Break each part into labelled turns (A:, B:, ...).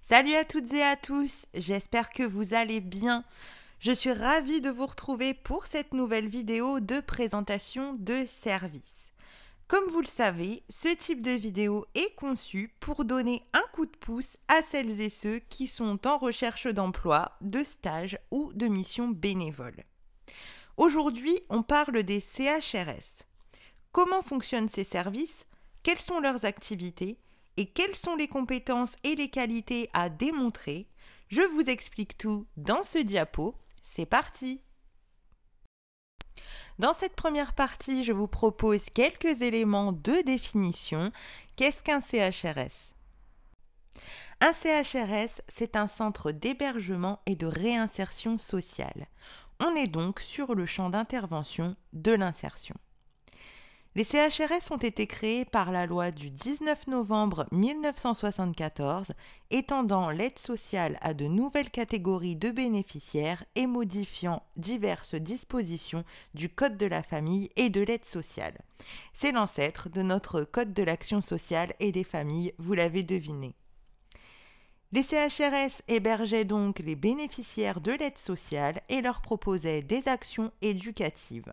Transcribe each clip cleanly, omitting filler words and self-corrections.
A: Salut à toutes et à tous, j'espère que vous allez bien. Je suis ravie de vous retrouver pour cette nouvelle vidéo de présentation de service. Comme vous le savez, ce type de vidéo est conçu pour donner un coup de pouce à celles et ceux qui sont en recherche d'emploi, de stage ou de mission bénévole. Aujourd'hui, on parle des CHRS. Comment fonctionnent ces services? Quelles sont leurs activités? Et quelles sont les compétences et les qualités à démontrer? Je vous explique tout dans ce diapo. C'est parti! Dans cette première partie, je vous propose quelques éléments de définition. Qu'est-ce qu'un CHRS? Un CHRS, c'est un centre d'hébergement et de réinsertion sociale. On est donc sur le champ d'intervention de l'insertion. Les CHRS ont été créés par la loi du 19 novembre 1974, étendant l'aide sociale à de nouvelles catégories de bénéficiaires et modifiant diverses dispositions du Code de la famille et de l'aide sociale. C'est l'ancêtre de notre Code de l'action sociale et des familles, vous l'avez deviné. Les CHRS hébergeaient donc les bénéficiaires de l'aide sociale et leur proposaient des actions éducatives.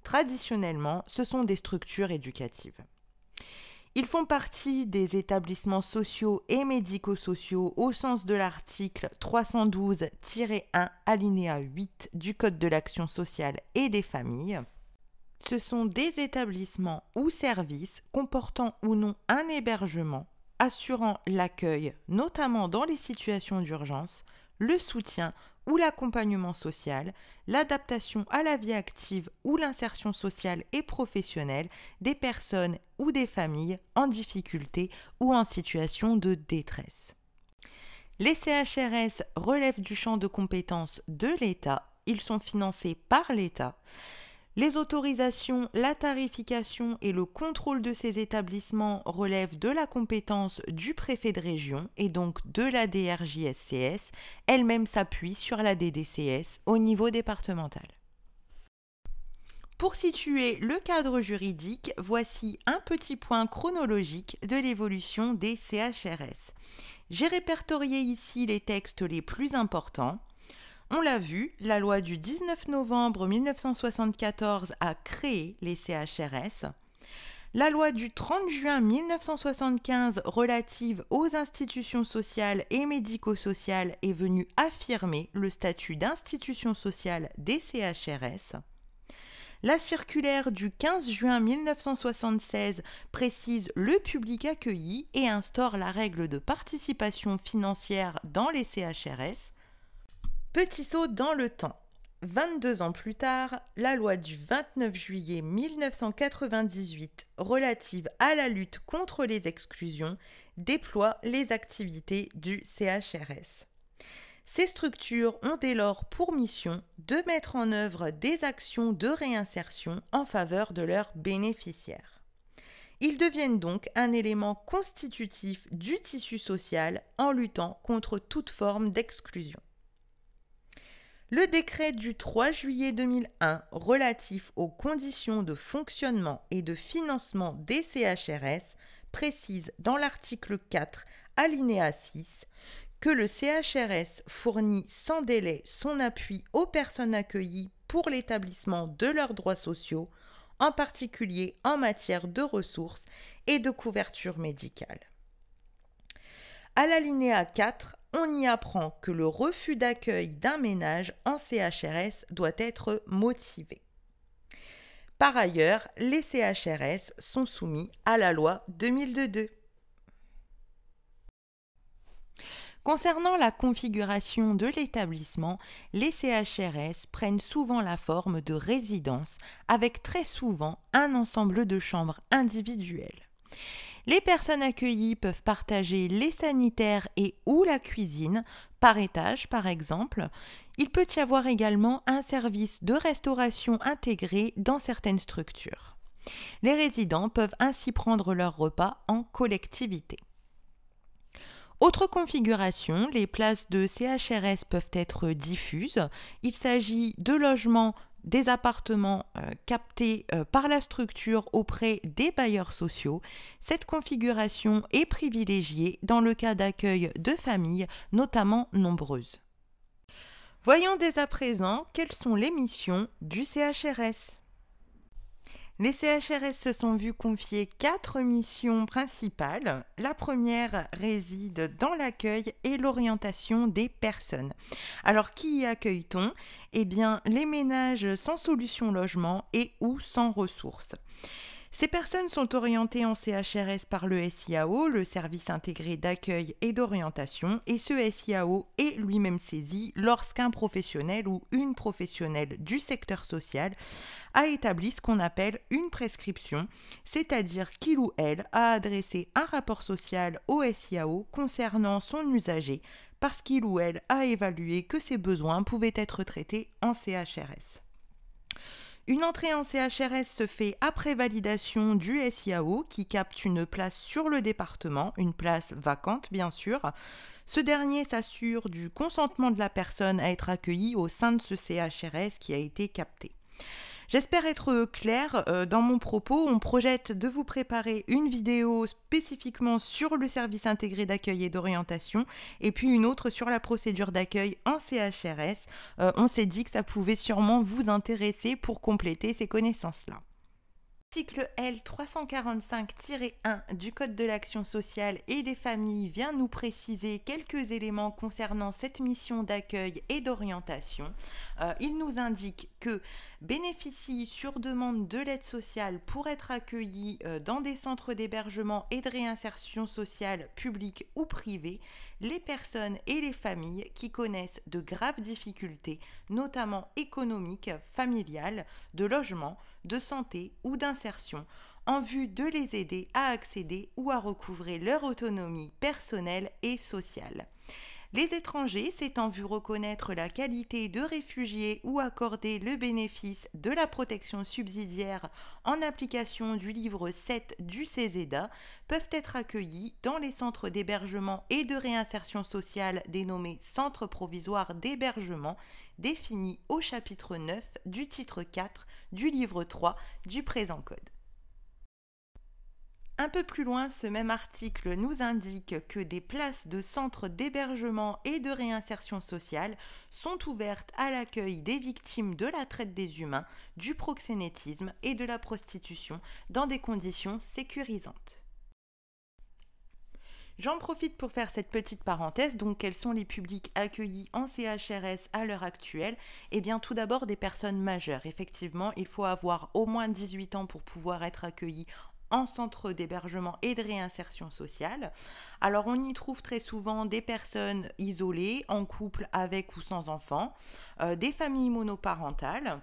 A: Traditionnellement, ce sont des structures éducatives. Ils font partie des établissements sociaux et médico-sociaux au sens de l'article 312-1 alinéa 8 du Code de l'action sociale et des familles. Ce sont des établissements ou services comportant ou non un hébergement, assurant l'accueil, notamment dans les situations d'urgence, le soutien ou l'accompagnement social, l'adaptation à la vie active ou l'insertion sociale et professionnelle des personnes ou des familles en difficulté ou en situation de détresse. Les CHRS relèvent du champ de compétences de l'État. Ils sont financés par l'État. Les autorisations, la tarification et le contrôle de ces établissements relèvent de la compétence du préfet de région et donc de la DRJSCS. Elle-même s'appuie sur la DDCS au niveau départemental. Pour situer le cadre juridique, voici un petit point chronologique de l'évolution des CHRS. J'ai répertorié ici les textes les plus importants. On l'a vu, la loi du 19 novembre 1974 a créé les CHRS. La loi du 30 juin 1975 relative aux institutions sociales et médico-sociales est venue affirmer le statut d'institution sociale des CHRS. La circulaire du 15 juin 1976 précise le public accueilli et instaure la règle de participation financière dans les CHRS. Petit saut dans le temps. 22 ans plus tard, la loi du 29 juillet 1998 relative à la lutte contre les exclusions déploie les activités du CHRS. Ces structures ont dès lors pour mission de mettre en œuvre des actions de réinsertion en faveur de leurs bénéficiaires. Ils deviennent donc un élément constitutif du tissu social en luttant contre toute forme d'exclusion. Le décret du 3 juillet 2001 relatif aux conditions de fonctionnement et de financement des CHRS précise dans l'article 4, alinéa 6, que le CHRS fournit sans délai son appui aux personnes accueillies pour l'établissement de leurs droits sociaux, en particulier en matière de ressources et de couverture médicale. À l'alinéa 4, on y apprend que le refus d'accueil d'un ménage en CHRS doit être motivé. Par ailleurs, les CHRS sont soumis à la loi 2002. Concernant la configuration de l'établissement, les CHRS prennent souvent la forme de résidences avec très souvent un ensemble de chambres individuelles. Les personnes accueillies peuvent partager les sanitaires et ou la cuisine, par étage par exemple. Il peut y avoir également un service de restauration intégré dans certaines structures. Les résidents peuvent ainsi prendre leur repas en collectivité. Autre configuration, les places de CHRS peuvent être diffuses. Il s'agit de logements des appartements captés par la structure auprès des bailleurs sociaux, cette configuration est privilégiée dans le cas d'accueil de familles, notamment nombreuses. Voyons dès à présent quelles sont les missions du CHRS. Les CHRS se sont vus confier 4 missions principales. La première réside dans l'accueil et l'orientation des personnes. Alors, qui y accueille-t-on? Eh bien, les ménages sans solution logement et ou sans ressources. Ces personnes sont orientées en CHRS par le SIAO, le service intégré d'accueil et d'orientation, et ce SIAO est lui-même saisi lorsqu'un professionnel ou une professionnelle du secteur social a établi ce qu'on appelle une prescription, c'est-à-dire qu'il ou elle a adressé un rapport social au SIAO concernant son usager parce qu'il ou elle a évalué que ses besoins pouvaient être traités en CHRS. Une entrée en CHRS se fait après validation du SIAO qui capte une place sur le département, une place vacante bien sûr. Ce dernier s'assure du consentement de la personne à être accueillie au sein de ce CHRS qui a été capté. J'espère être claire dans mon propos. On projette de vous préparer une vidéo spécifiquement sur le service intégré d'accueil et d'orientation et puis une autre sur la procédure d'accueil en CHRS. On s'est dit que ça pouvait sûrement vous intéresser pour compléter ces connaissances-là. L'article L 345-1 du Code de l'action sociale et des familles vient nous préciser quelques éléments concernant cette mission d'accueil et d'orientation. Il nous indique que bénéficient sur demande de l'aide sociale pour être accueillis dans des centres d'hébergement et de réinsertion sociale publics ou privés les personnes et les familles qui connaissent de graves difficultés, notamment économiques, familiales, de logement, de santé ou d'insertion, en vue de les aider à accéder ou à recouvrer leur autonomie personnelle et sociale. Les étrangers s'étant vus reconnaître la qualité de réfugiés ou accorder le bénéfice de la protection subsidiaire en application du livre 7 du CESEDA peuvent être accueillis dans les centres d'hébergement et de réinsertion sociale dénommés centres provisoires d'hébergement définis au chapitre 9 du titre 4 du livre 3 du présent code. Un peu plus loin, ce même article nous indique que des places de centres d'hébergement et de réinsertion sociale sont ouvertes à l'accueil des victimes de la traite des humains, du proxénétisme et de la prostitution dans des conditions sécurisantes. J'en profite pour faire cette petite parenthèse. Donc, quels sont les publics accueillis en CHRS à l'heure actuelle? Eh bien, tout d'abord, des personnes majeures. Effectivement, il faut avoir au moins 18 ans pour pouvoir être accueilli en centre d'hébergement et de réinsertion sociale. Alors, on y trouve très souvent des personnes isolées, en couple avec ou sans enfants, des familles monoparentales,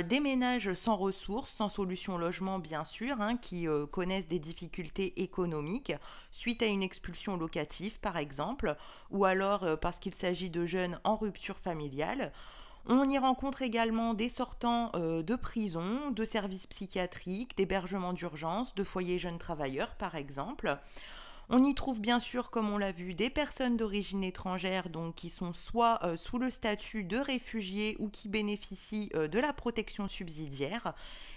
A: des ménages sans ressources, sans solution logement bien sûr, qui connaissent des difficultés économiques suite à une expulsion locative par exemple, ou alors parce qu'il s'agit de jeunes en rupture familiale. On y rencontre également des sortants de prison, de services psychiatriques, d'hébergements d'urgence, de foyers jeunes travailleurs par exemple. On y trouve bien sûr, comme on l'a vu, des personnes d'origine étrangère donc qui sont soit sous le statut de réfugiés ou qui bénéficient de la protection subsidiaire.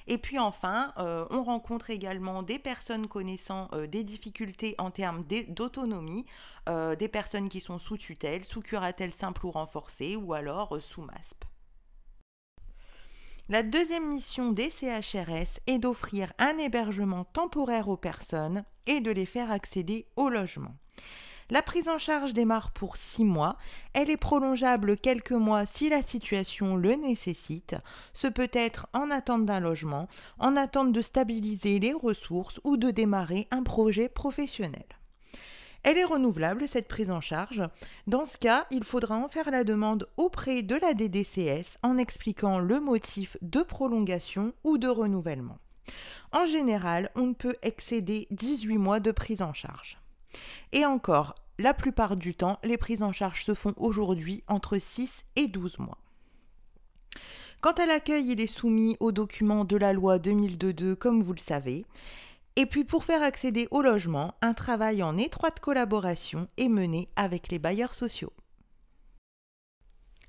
A: Et puis enfin, on rencontre également des personnes connaissant des difficultés en termes d'autonomie, des personnes qui sont sous tutelle, sous curatelle simple ou renforcée ou alors sous MASP. La deuxième mission des CHRS est d'offrir un hébergement temporaire aux personnes et de les faire accéder au logement. La prise en charge démarre pour 6 mois, elle est prolongeable quelques mois si la situation le nécessite. Ce peut être en attente d'un logement, en attente de stabiliser les ressources ou de démarrer un projet professionnel. Elle est renouvelable, cette prise en charge. Dans ce cas, il faudra en faire la demande auprès de la DDCS en expliquant le motif de prolongation ou de renouvellement. En général, on ne peut excéder 18 mois de prise en charge. Et encore, la plupart du temps, les prises en charge se font aujourd'hui entre 6 et 12 mois. Quant à l'accueil, il est soumis aux documents de la loi 2002 comme vous le savez. Et puis pour faire accéder au logement, un travail en étroite collaboration est mené avec les bailleurs sociaux.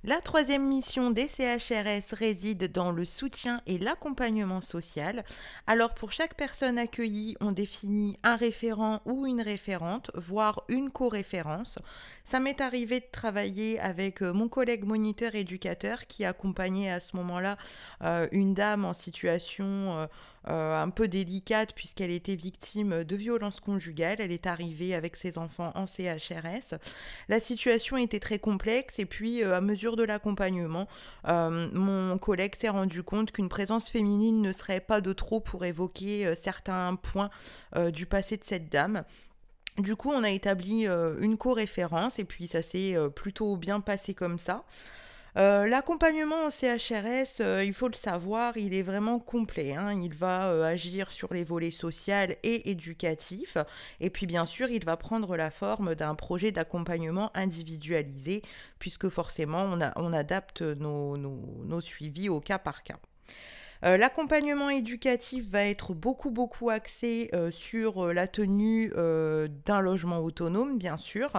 A: La troisième mission des CHRS réside dans le soutien et l'accompagnement social. Alors pour chaque personne accueillie, on définit un référent ou une référente, voire une co-référence. Ça m'est arrivé de travailler avec mon collègue moniteur éducateur qui accompagnait à ce moment-là une dame en situation un peu délicate puisqu'elle était victime de violences conjugales. Elle est arrivée avec ses enfants en CHRS. La situation était très complexe et puis à mesure de l'accompagnement, mon collègue s'est rendu compte qu'une présence féminine ne serait pas de trop pour évoquer certains points du passé de cette dame. Du coup, on a établi une co-référence et puis ça s'est plutôt bien passé comme ça. L'accompagnement en CHRS, il faut le savoir, il est vraiment complet, hein. Il va agir sur les volets social et éducatif. Et puis bien sûr, il va prendre la forme d'un projet d'accompagnement individualisé, puisque forcément, on adapte nos suivis au cas par cas. L'accompagnement éducatif va être beaucoup axé sur la tenue d'un logement autonome, bien sûr.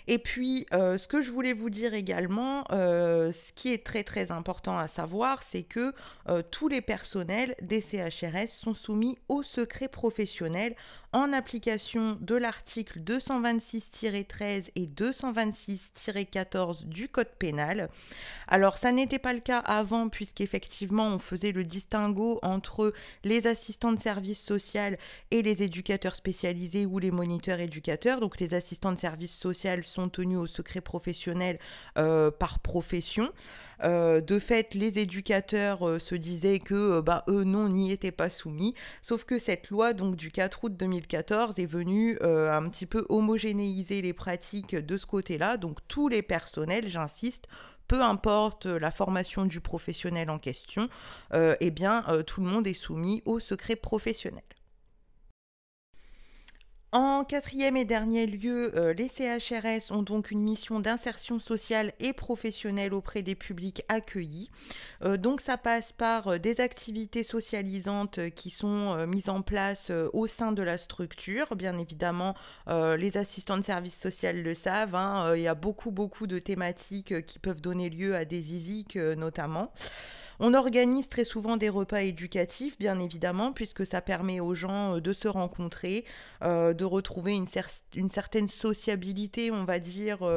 A: Et puis, ce que je voulais vous dire également, ce qui est très important à savoir, c'est que tous les personnels des CHRS sont soumis au secret professionnel en application de l'article 226-13 et 226-14 du Code pénal. Alors, ça n'était pas le cas avant, puisqu'effectivement, on faisait le distinguo entre les assistants de service social et les éducateurs spécialisés ou les moniteurs éducateurs. Donc, les assistants de service social sont tenus au secret professionnel par profession. De fait, les éducateurs se disaient que eux, non, n'y étaient pas soumis. Sauf que cette loi donc, du 4 août 2014 est venue un petit peu homogénéiser les pratiques de ce côté-là. Donc, tous les personnels, j'insiste, peu importe la formation du professionnel en question, tout le monde est soumis au secret professionnel. En quatrième et dernier lieu, les CHRS ont donc une mission d'insertion sociale et professionnelle auprès des publics accueillis. Donc ça passe par des activités socialisantes qui sont mises en place au sein de la structure. Bien évidemment, les assistants de service social le savent, hein, il y a beaucoup de thématiques qui peuvent donner lieu à des ISIC notamment. On organise très souvent des repas éducatifs, bien évidemment, puisque ça permet aux gens de se rencontrer, de retrouver une certaine sociabilité, on va dire.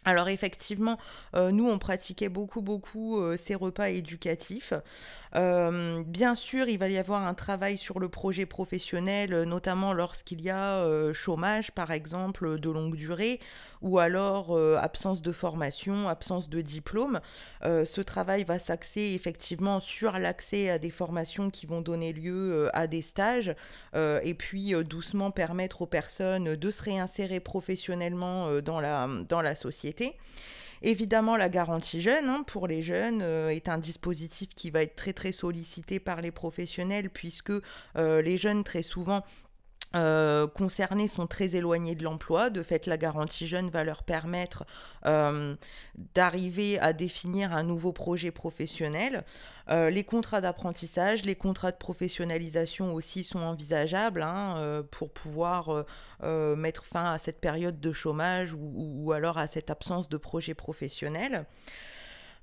A: Alors effectivement, nous, on pratiquait beaucoup ces repas éducatifs. Bien sûr, il va y avoir un travail sur le projet professionnel, notamment lorsqu'il y a chômage, par exemple, de longue durée, ou alors absence de formation, absence de diplôme. Ce travail va s'axer effectivement sur l'accès à des formations qui vont donner lieu à des stages, et puis doucement permettre aux personnes de se réinsérer professionnellement dans la société. Évidemment, la garantie jeune, hein, pour les jeunes, est un dispositif qui va être très sollicité par les professionnels puisque les jeunes, très souvent, concernés sont très éloignés de l'emploi. De fait, la garantie jeune va leur permettre d'arriver à définir un nouveau projet professionnel. Les contrats d'apprentissage, les contrats de professionnalisation aussi sont envisageables, hein, pour pouvoir mettre fin à cette période de chômage ou alors à cette absence de projet professionnel.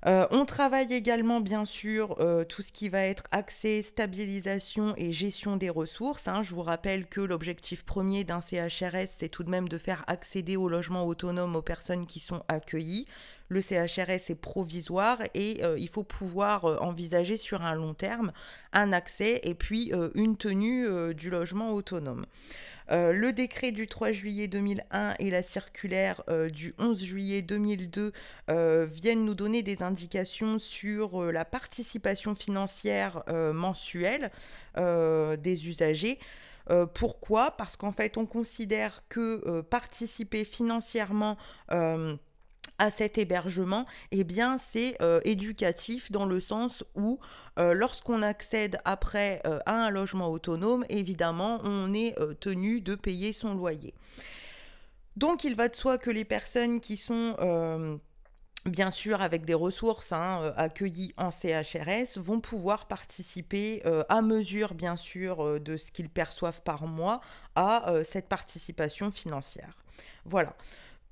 A: On travaille également, bien sûr, tout ce qui va être accès, stabilisation et gestion des ressources, hein. Je vous rappelle que l'objectif premier d'un CHRS, c'est tout de même de faire accéder au logement autonome aux personnes qui sont accueillies. Le CHRS est provisoire et il faut pouvoir envisager sur un long terme un accès et puis une tenue du logement autonome. Le décret du 3 juillet 2001 et la circulaire du 11 juillet 2002 viennent nous donner des indications sur la participation financière mensuelle des usagers. Pourquoi ? Parce qu'en fait, on considère que participer financièrement à cet hébergement, eh bien, c'est éducatif dans le sens où lorsqu'on accède après à un logement autonome, évidemment, on est tenu de payer son loyer. Donc, il va de soi que les personnes qui sont bien sûr avec des ressources, hein, accueillies en CHRS, vont pouvoir participer à mesure, bien sûr, de ce qu'ils perçoivent par mois à cette participation financière. Voilà.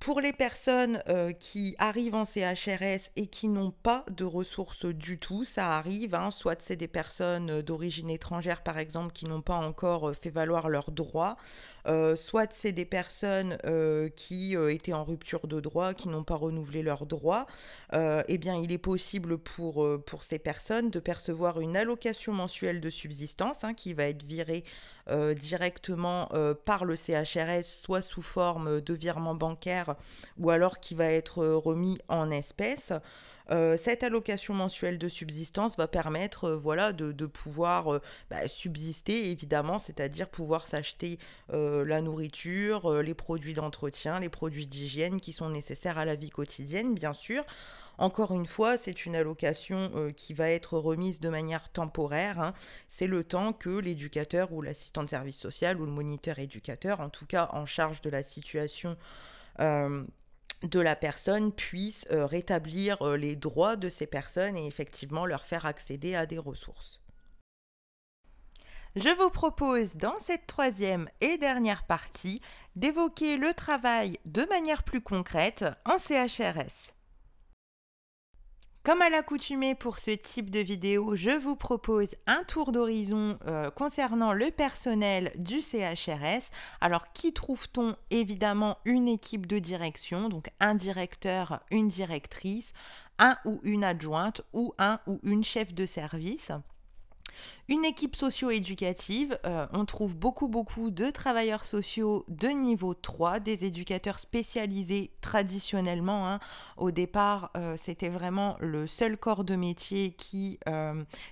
A: Pour les personnes qui arrivent en CHRS et qui n'ont pas de ressources du tout, ça arrive, hein, soit c'est des personnes d'origine étrangère par exemple qui n'ont pas encore fait valoir leurs droits, soit c'est des personnes qui étaient en rupture de droit, qui n'ont pas renouvelé leurs droits. Eh bien, il est possible pour ces personnes de percevoir une allocation mensuelle de subsistance, hein, qui va être virée directement par le CHRS, soit sous forme de virement bancaire ou alors qui va être remis en espèces. Cette allocation mensuelle de subsistance va permettre voilà, de pouvoir subsister, évidemment, c'est-à-dire pouvoir s'acheter la nourriture, les produits d'entretien, les produits d'hygiène qui sont nécessaires à la vie quotidienne, bien sûr. Encore une fois, c'est une allocation qui va être remise de manière temporaire, hein. C'est le temps que l'éducateur ou l'assistant de service social ou le moniteur éducateur, en tout cas en charge de la situation de la personne, puisse rétablir les droits de ces personnes et effectivement leur faire accéder à des ressources. Je vous propose dans cette troisième et dernière partie d'évoquer le travail de manière plus concrète en CHRS. Comme à l'accoutumée pour ce type de vidéo, je vous propose un tour d'horizon concernant le personnel du CHRS. Alors, qui trouve-t-on? Évidemment, une équipe de direction, donc un directeur, une directrice, un ou une adjointe ou un ou une chef de service. Une équipe socio-éducative, on trouve beaucoup de travailleurs sociaux de niveau 3, des éducateurs spécialisés traditionnellement, hein. Au départ, c'était vraiment le seul corps de métier qui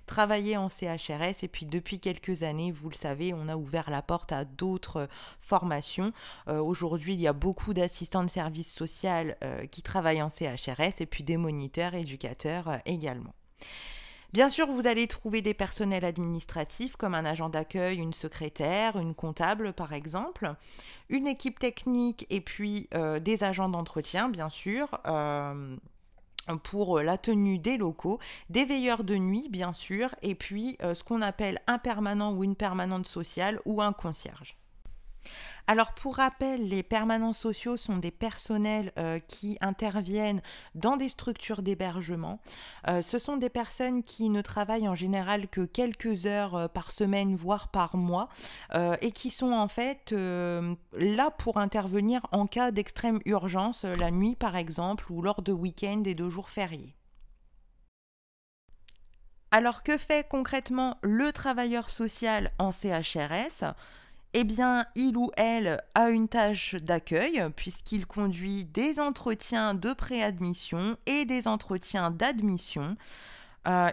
A: travaillait en CHRS et puis depuis quelques années, vous le savez, on a ouvert la porte à d'autres formations. Aujourd'hui, il y a beaucoup d'assistants de service social qui travaillent en CHRS et puis des moniteurs, éducateurs également. Bien sûr, vous allez trouver des personnels administratifs comme un agent d'accueil, une secrétaire, une comptable par exemple, une équipe technique et puis des agents d'entretien bien sûr pour la tenue des locaux, des veilleurs de nuit bien sûr et puis ce qu'on appelle un permanent ou une permanente sociale ou un concierge. Alors pour rappel, les permanents sociaux sont des personnels qui interviennent dans des structures d'hébergement. Ce sont des personnes qui ne travaillent en général que quelques heures par semaine, voire par mois, et qui sont en fait là pour intervenir en cas d'extrême urgence, la nuit par exemple, ou lors de week-ends et de jours fériés. Alors que fait concrètement le travailleur social en CHRS ? Eh bien, il ou elle a une tâche d'accueil puisqu'il conduit des entretiens de préadmission et des entretiens d'admission.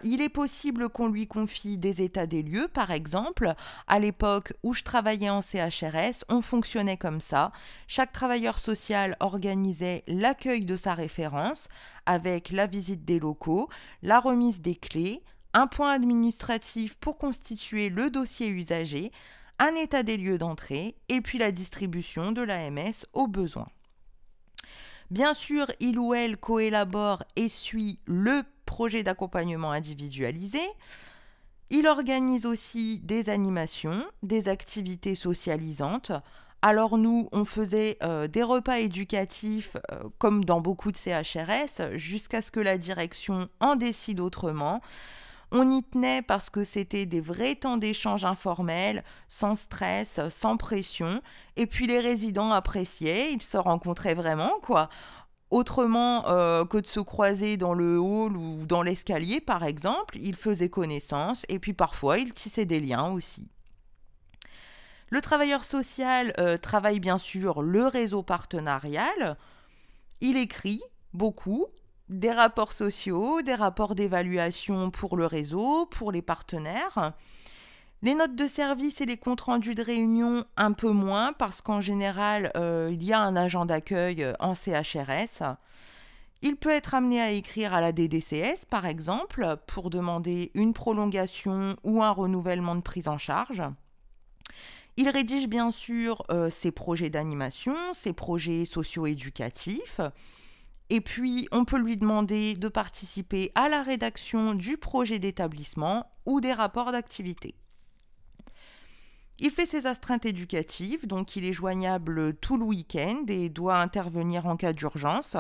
A: Il est possible qu'on lui confie des états des lieux, par exemple. À l'époque où je travaillais en CHRS, on fonctionnait comme ça. Chaque travailleur social organisait l'accueil de sa référence avec la visite des locaux, la remise des clés, un point administratif pour constituer le dossier usager, un état des lieux d'entrée et puis la distribution de l'AMS aux besoins. Bien sûr, il ou elle coélabore et suit le projet d'accompagnement individualisé. Il organise aussi des animations, des activités socialisantes. Alors nous, on faisait des repas éducatifs comme dans beaucoup de CHRS jusqu'à ce que la direction en décide autrement. On y tenait parce que c'était des vrais temps d'échange informels, sans stress, sans pression. Et puis les résidents appréciaient, ils se rencontraient vraiment, quoi. Autrement que de se croiser dans le hall ou dans l'escalier, par exemple, ils faisaient connaissance et puis parfois ils tissaient des liens aussi. Le travailleur social travaille bien sûr le réseau partenarial. Il écrit beaucoup, des rapports sociaux, des rapports d'évaluation pour le réseau, pour les partenaires. Les notes de service et les comptes rendus de réunion, un peu moins, parce qu'en général, il y a un agent d'accueil en CHRS. Il peut être amené à écrire à la DDCS, par exemple, pour demander une prolongation ou un renouvellement de prise en charge. Il rédige bien sûr ses projets d'animation, ses projets socio-éducatifs. Et puis, on peut lui demander de participer à la rédaction du projet d'établissement ou des rapports d'activité. Il fait ses astreintes éducatives, donc il est joignable tout le week-end et doit intervenir en cas d'urgence.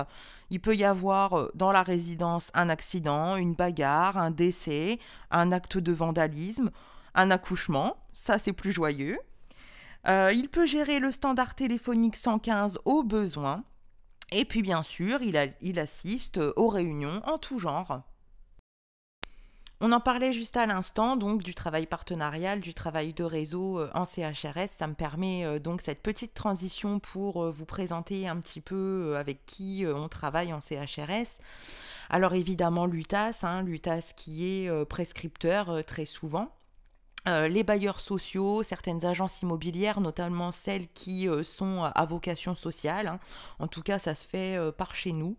A: Il peut y avoir dans la résidence un accident, une bagarre, un décès, un acte de vandalisme, un accouchement, ça c'est plus joyeux. Il peut gérer le standard téléphonique 115 au besoin. Et puis bien sûr, il assiste aux réunions en tout genre. On en parlait juste à l'instant, donc du travail partenarial, du travail de réseau en CHRS. Ça me permet donc cette petite transition pour vous présenter un petit peu avec qui on travaille en CHRS. Alors évidemment l'UTAS qui est prescripteur très souvent. Les bailleurs sociaux, certaines agences immobilières, notamment celles qui sont à vocation sociale. En tout cas, ça se fait par chez nous.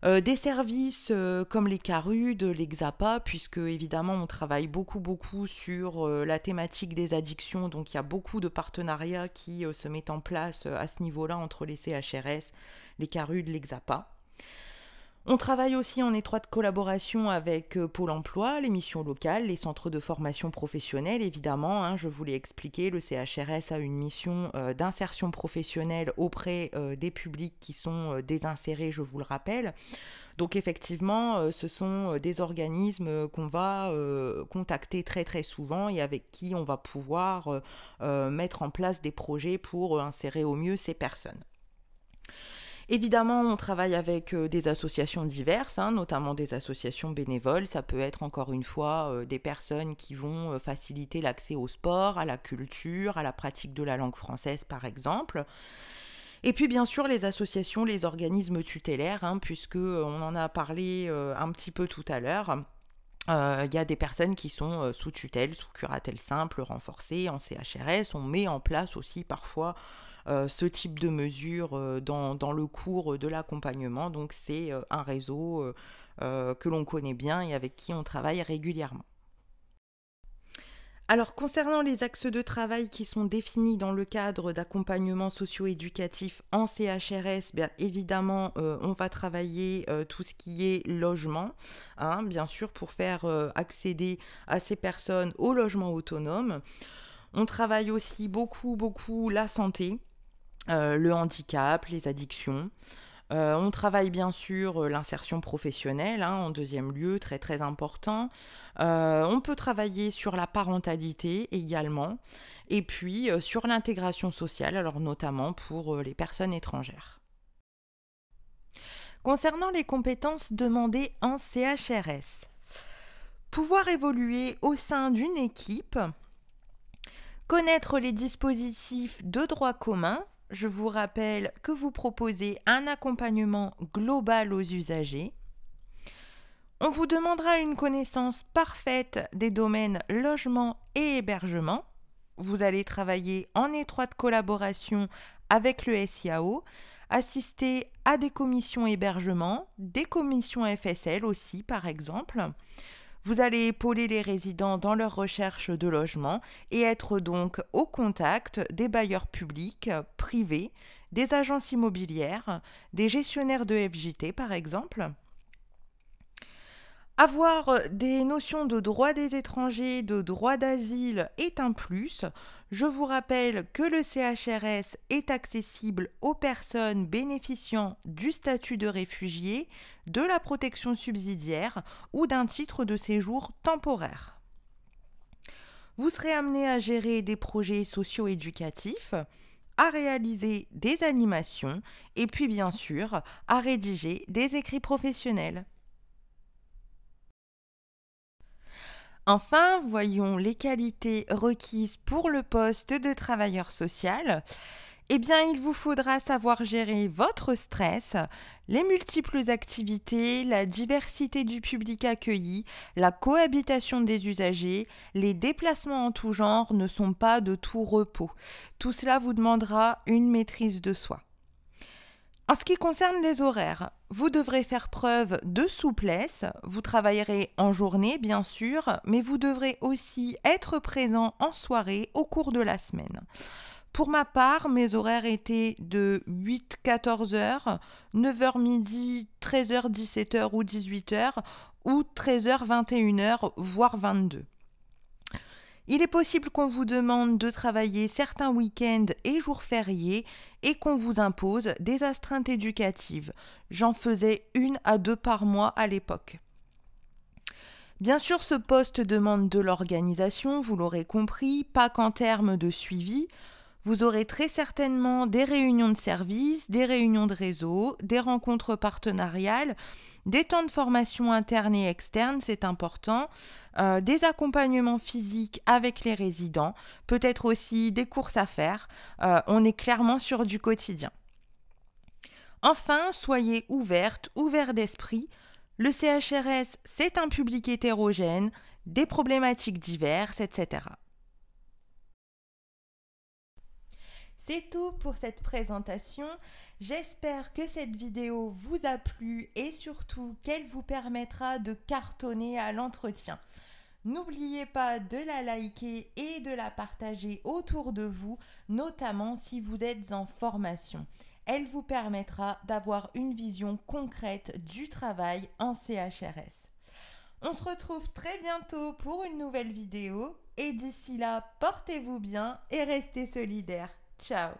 A: Des services comme les CARUD, les XAPA, puisque évidemment on travaille beaucoup sur la thématique des addictions, donc il y a beaucoup de partenariats qui se mettent en place à ce niveau-là entre les CHRS, les CARUD, les XAPA. On travaille aussi en étroite collaboration avec Pôle emploi, les missions locales, les centres de formation professionnelle, évidemment. Je vous l'ai expliqué, le CHRS a une mission d'insertion professionnelle auprès des publics qui sont désinsérés, je vous le rappelle. Donc effectivement, ce sont des organismes qu'on va contacter très souvent et avec qui on va pouvoir mettre en place des projets pour insérer au mieux ces personnes. Évidemment, on travaille avec des associations diverses, notamment des associations bénévoles. Ça peut être encore une fois des personnes qui vont faciliter l'accès au sport, à la culture, à la pratique de la langue française par exemple. Et puis bien sûr les associations, les organismes tutélaires, puisque on en a parlé un petit peu tout à l'heure. Il y a des personnes qui sont sous tutelle, sous curatelle simple, renforcée, en CHRS. On met en place aussi parfois ce type de mesures dans le cours de l'accompagnement. Donc c'est un réseau que l'on connaît bien et avec qui on travaille régulièrement. Alors concernant les axes de travail qui sont définis dans le cadre d'accompagnement socio-éducatif en CHRS, bien évidemment on va travailler tout ce qui est logement, bien sûr pour faire accéder à ces personnes au logement autonome. On travaille aussi beaucoup la santé, le handicap, les addictions. On travaille bien sûr l'insertion professionnelle en deuxième lieu, très important. On peut travailler sur la parentalité également et puis sur l'intégration sociale, alors notamment pour les personnes étrangères. Concernant les compétences demandées en CHRS, pouvoir évoluer au sein d'une équipe, connaître les dispositifs de droit commun. Je vous rappelle que vous proposez un accompagnement global aux usagers. On vous demandera une connaissance parfaite des domaines logement et hébergement. Vous allez travailler en étroite collaboration avec le SIAO, assister à des commissions hébergement, des commissions FSL aussi par exemple. Vous allez épauler les résidents dans leur recherche de logement et être donc au contact des bailleurs publics, privés, des agences immobilières, des gestionnaires de FJT par exemple. Avoir des notions de droit des étrangers, de droit d'asile est un plus. Je vous rappelle que le CHRS est accessible aux personnes bénéficiant du statut de réfugié, de la protection subsidiaire ou d'un titre de séjour temporaire. Vous serez amené à gérer des projets socio-éducatifs, à réaliser des animations et puis bien sûr à rédiger des écrits professionnels. Enfin, voyons les qualités requises pour le poste de travailleur social. Eh bien, il vous faudra savoir gérer votre stress, les multiples activités, la diversité du public accueilli, la cohabitation des usagers, les déplacements en tout genre ne sont pas de tout repos. Tout cela vous demandera une maîtrise de soi. En ce qui concerne les horaires, vous devrez faire preuve de souplesse. Vous travaillerez en journée, bien sûr, mais vous devrez aussi être présent en soirée au cours de la semaine. Pour ma part, mes horaires étaient de 8-14 heures, 9h midi, 13h 17h ou 18h, ou 13h 21h, voire 22. Il est possible qu'on vous demande de travailler certains week-ends et jours fériés et qu'on vous impose des astreintes éducatives. J'en faisais 1 à 2 par mois à l'époque. Bien sûr, ce poste demande de l'organisation, vous l'aurez compris, pas qu'en termes de suivi. Vous aurez très certainement des réunions de service, des réunions de réseau, des rencontres partenariales, des temps de formation interne et externe, c'est important, des accompagnements physiques avec les résidents, peut-être aussi des courses à faire. On est clairement sur du quotidien. Enfin, soyez ouverts d'esprit. Le CHRS, c'est un public hétérogène, des problématiques diverses, etc. C'est tout pour cette présentation. J'espère que cette vidéo vous a plu et surtout qu'elle vous permettra de cartonner à l'entretien. N'oubliez pas de la liker et de la partager autour de vous, notamment si vous êtes en formation. Elle vous permettra d'avoir une vision concrète du travail en CHRS. On se retrouve très bientôt pour une nouvelle vidéo et d'ici là, portez-vous bien et restez solidaires. Ciao!